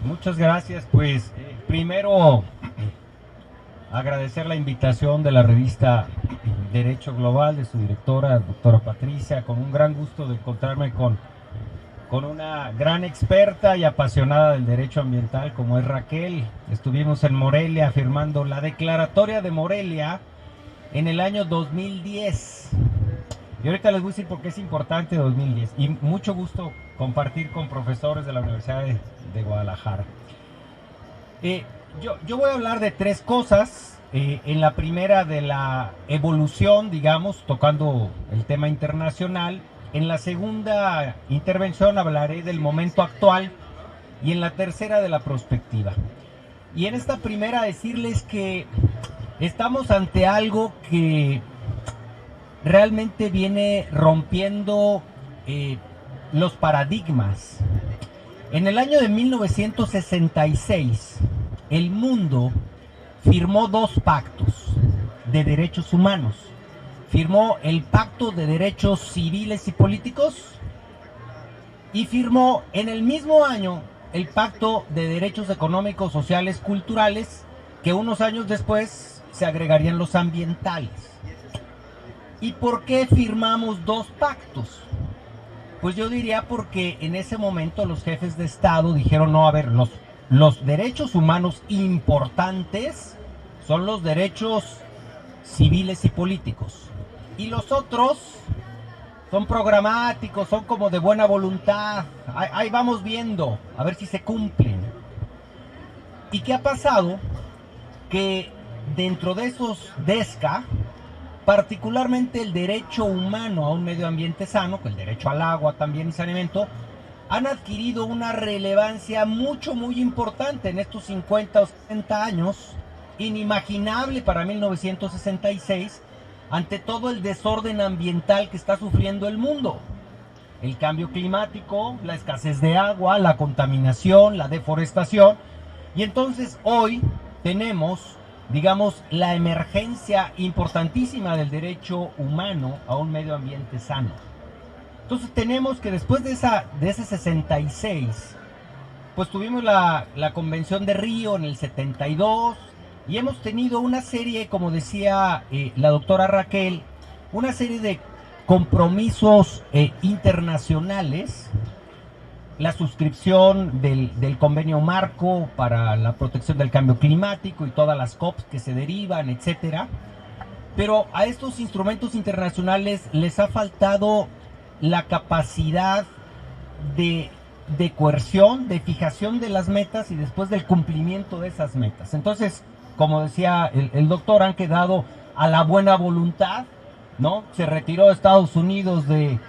Muchas gracias. Pues primero agradecer la invitación de la revista Derecho Global, de su directora, doctora Patricia, con un gran gusto de encontrarme con una gran experta y apasionada del derecho ambiental como es Raquel. Estuvimos en Morelia firmando la declaratoria de Morelia en el año 2010. Y ahorita les voy a decir por qué es importante 2010. Y mucho gusto compartir con profesores de la Universidad de Guadalajara. Eh, yo voy a hablar de tres cosas. En la primera de la evolución, digamos, tocando el tema internacional. En la segunda intervención hablaré del momento actual. Y en la tercera de la perspectiva. Y en esta primera decirles que estamos ante algo que realmente viene rompiendo los paradigmas. En el año de 1966, el mundo firmó dos pactos de derechos humanos. Firmó el Pacto de Derechos Civiles y Políticos y firmó en el mismo año el Pacto de Derechos Económicos, Sociales, Culturales, que unos años después se agregarían los ambientales. ¿Y por qué firmamos dos pactos? Pues yo diría porque en ese momento los jefes de Estado dijeron, no, a ver, los derechos humanos importantes son los derechos civiles y políticos. Y los otros son programáticos, son como de buena voluntad. Ahí vamos viendo, a ver si se cumplen. ¿Y qué ha pasado? Que dentro de esos DESCA, particularmente el derecho humano a un medio ambiente sano, el derecho al agua también y saneamiento, han adquirido una relevancia muy importante en estos 50 o 60 años, inimaginable para 1966, ante todo el desorden ambiental que está sufriendo el mundo. El cambio climático, la escasez de agua, la contaminación, la deforestación. Y entonces hoy tenemos, digamos, la emergencia importantísima del derecho humano a un medio ambiente sano. Entonces tenemos que después de ese 66, pues tuvimos la Convención de Río en el 72 y hemos tenido una serie, como decía la doctora Raquel, una serie de compromisos internacionales, la suscripción del convenio marco para la protección del cambio climático y todas las COPs que se derivan, etcétera. Pero a estos instrumentos internacionales les ha faltado la capacidad de coerción, de fijación de las metas y después del cumplimiento de esas metas. Entonces, como decía el doctor, han quedado a la buena voluntad, ¿no? Se retiró Estados Unidos de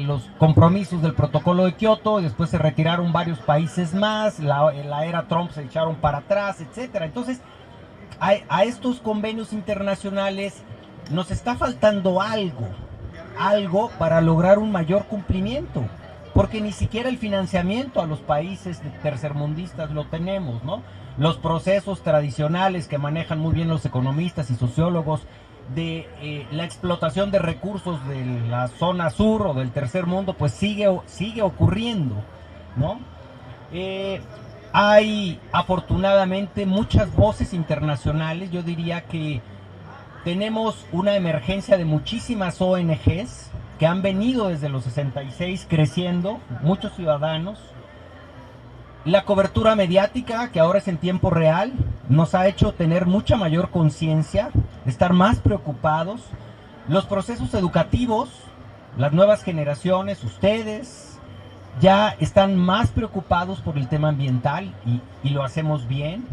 los compromisos del protocolo de Kioto y después se retiraron varios países más, la era Trump se echaron para atrás, etcétera. Entonces, a estos convenios internacionales nos está faltando algo para lograr un mayor cumplimiento, porque ni siquiera el financiamiento a los países tercermundistas lo tenemos, ¿no? Los procesos tradicionales que manejan muy bien los economistas y sociólogos de la explotación de recursos de la zona sur o del tercer mundo, pues sigue ocurriendo, ¿no? Hay afortunadamente muchas voces internacionales. Yo diría que tenemos una emergencia de muchísimas ONGs que han venido desde los 66 creciendo, muchos ciudadanos. La cobertura mediática, que ahora es en tiempo real, nos ha hecho tener mucha mayor conciencia, estar más preocupados. Los procesos educativos, las nuevas generaciones, ustedes, ya están más preocupados por el tema ambiental y lo hacemos bien.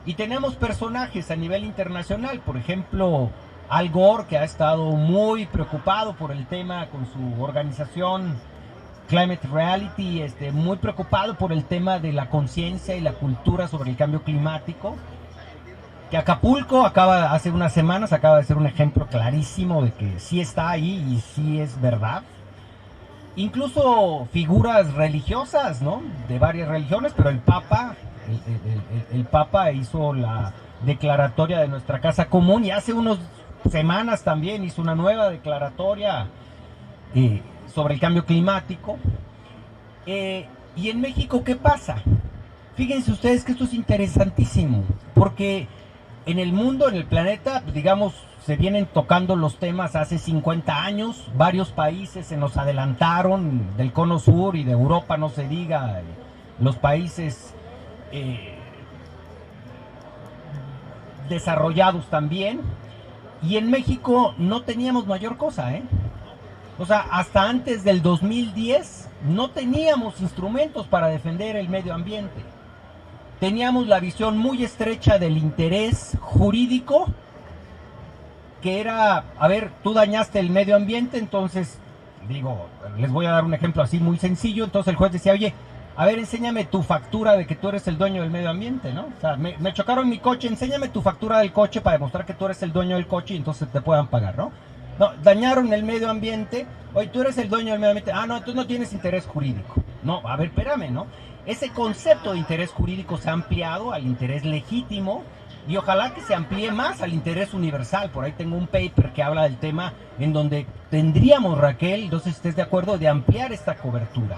Y tenemos personajes a nivel internacional, por ejemplo, Al Gore, que ha estado muy preocupado por el tema con su organización Climate Reality, muy preocupado por el tema de la conciencia y la cultura sobre el cambio climático. Que Acapulco hace unas semanas acaba de ser un ejemplo clarísimo de que sí está ahí y sí es verdad. Incluso figuras religiosas, ¿no? De varias religiones, pero el Papa, el Papa hizo la declaratoria de nuestra casa común y hace unas semanas también hizo una nueva declaratoria sobre el cambio climático. Y en México, ¿qué pasa? Fíjense ustedes que esto es interesantísimo, porque en el mundo, en el planeta, digamos, se vienen tocando los temas hace 50 años, varios países se nos adelantaron, del cono sur y de Europa no se diga, los países desarrollados también, y en México no teníamos mayor cosa, ¿eh? O sea, hasta antes del 2010 no teníamos instrumentos para defender el medio ambiente. Teníamos la visión muy estrecha del interés jurídico, que era, a ver, tú dañaste el medio ambiente, entonces, digo, les voy a dar un ejemplo así muy sencillo, entonces el juez decía, oye, a ver, enséñame tu factura de que tú eres el dueño del medio ambiente, ¿no? O sea, me chocaron mi coche, enséñame tu factura del coche para demostrar que tú eres el dueño del coche y entonces te puedan pagar, ¿no? No, dañaron el medio ambiente, oye, tú eres el dueño del medio ambiente, ah, no, entonces no tienes interés jurídico. No, a ver, espérame, ¿no? Ese concepto de interés jurídico se ha ampliado al interés legítimo y ojalá que se amplíe más al interés universal. Por ahí tengo un paper que habla del tema en donde tendríamos, Raquel, no sé si estés de acuerdo, de ampliar esta cobertura.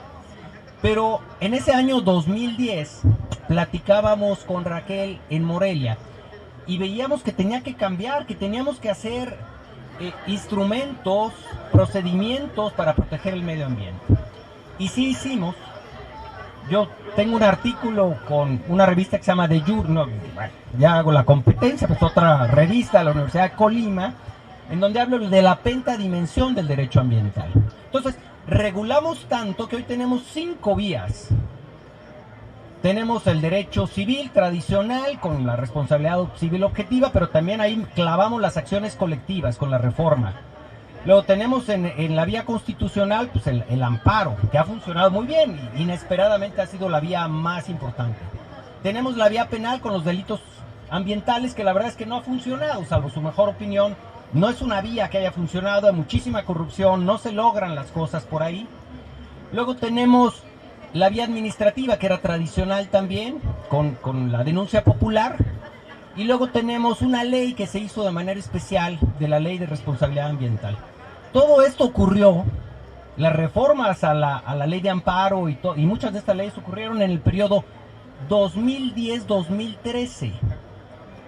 Pero en ese año 2010 platicábamos con Raquel en Morelia y veíamos que tenía que cambiar, que teníamos que hacer instrumentos, procedimientos para proteger el medio ambiente. Y sí hicimos. Yo tengo un artículo con una revista que se llama The Journal, bueno, ya hago la competencia, pues otra revista de la Universidad de Colima, en donde hablo de la pentadimensión del derecho ambiental. Entonces, regulamos tanto que hoy tenemos 5 vías. Tenemos el derecho civil tradicional con la responsabilidad civil objetiva, pero también ahí clavamos las acciones colectivas con la reforma. Luego tenemos en la vía constitucional pues el amparo, que ha funcionado muy bien, inesperadamente ha sido la vía más importante. Tenemos la vía penal con los delitos ambientales, que la verdad es que no ha funcionado, salvo su mejor opinión. No es una vía que haya funcionado, hay muchísima corrupción, no se logran las cosas por ahí. Luego tenemos la vía administrativa, que era tradicional también, con la denuncia popular. Y luego tenemos una ley que se hizo de manera especial, de la Ley de Responsabilidad Ambiental. Todo esto ocurrió, las reformas a la ley de amparo y muchas de estas leyes ocurrieron en el periodo 2010-2013.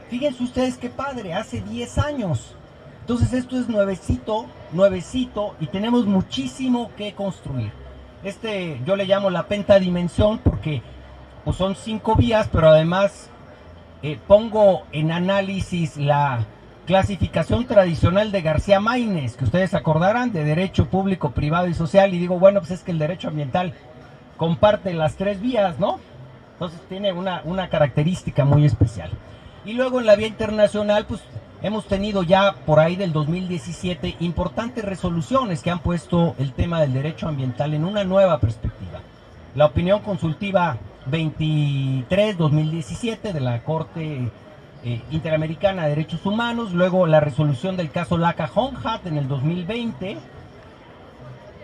Fíjense ustedes qué padre, hace 10 años. Entonces esto es nuevecito, nuevecito, y tenemos muchísimo que construir. Yo le llamo la pentadimensión porque pues, son 5 vías, pero además pongo en análisis la clasificación tradicional de García Maínez, que ustedes acordarán, de derecho público, privado y social, y digo, bueno, pues es que el derecho ambiental comparte las 3 vías, ¿no? Entonces tiene una característica muy especial. Y luego en la vía internacional, pues hemos tenido ya por ahí del 2017 importantes resoluciones que han puesto el tema del derecho ambiental en una nueva perspectiva. La opinión consultiva 23-2017 de la Corte Interamericana de Derechos Humanos, luego la resolución del caso Laca-Honhat en el 2020,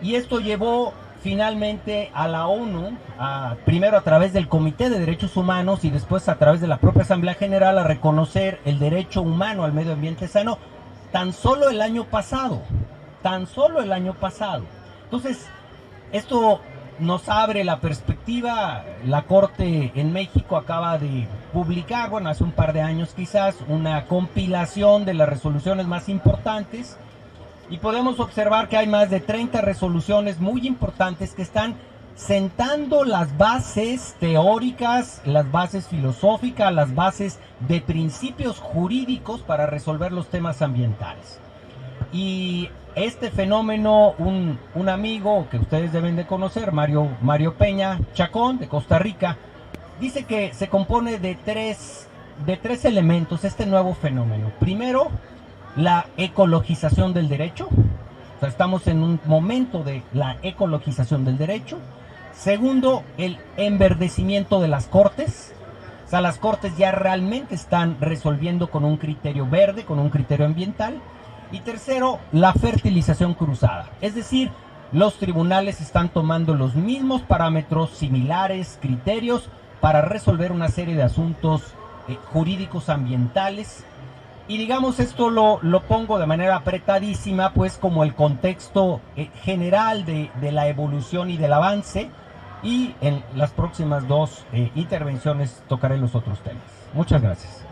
y esto llevó finalmente a la ONU, primero a través del Comité de Derechos Humanos y después a través de la propia Asamblea General, a reconocer el derecho humano al medio ambiente sano tan solo el año pasado, Entonces, esto nos abre la perspectiva. La Corte en México acaba de publicar, bueno, hace un par de años quizás, una compilación de las resoluciones más importantes, y podemos observar que hay más de 30 resoluciones muy importantes que están sentando las bases teóricas, las bases filosóficas, las bases de principios jurídicos para resolver los temas ambientales. Y este fenómeno, un amigo que ustedes deben de conocer, Mario Peña Chacón, de Costa Rica, dice que se compone de tres elementos este nuevo fenómeno. Primero, la ecologización del derecho. O sea, estamos en un momento de la ecologización del derecho. Segundo, el enverdecimiento de las cortes. O sea, las cortes ya realmente están resolviendo con un criterio verde, con un criterio ambiental. Y tercero, la fertilización cruzada. Es decir, los tribunales están tomando los mismos parámetros, similares, criterios, para resolver una serie de asuntos jurídicos ambientales. Y digamos, esto lo pongo de manera apretadísima, pues como el contexto general de la evolución y del avance. y en las próximas dos intervenciones tocaré los otros temas. Muchas gracias.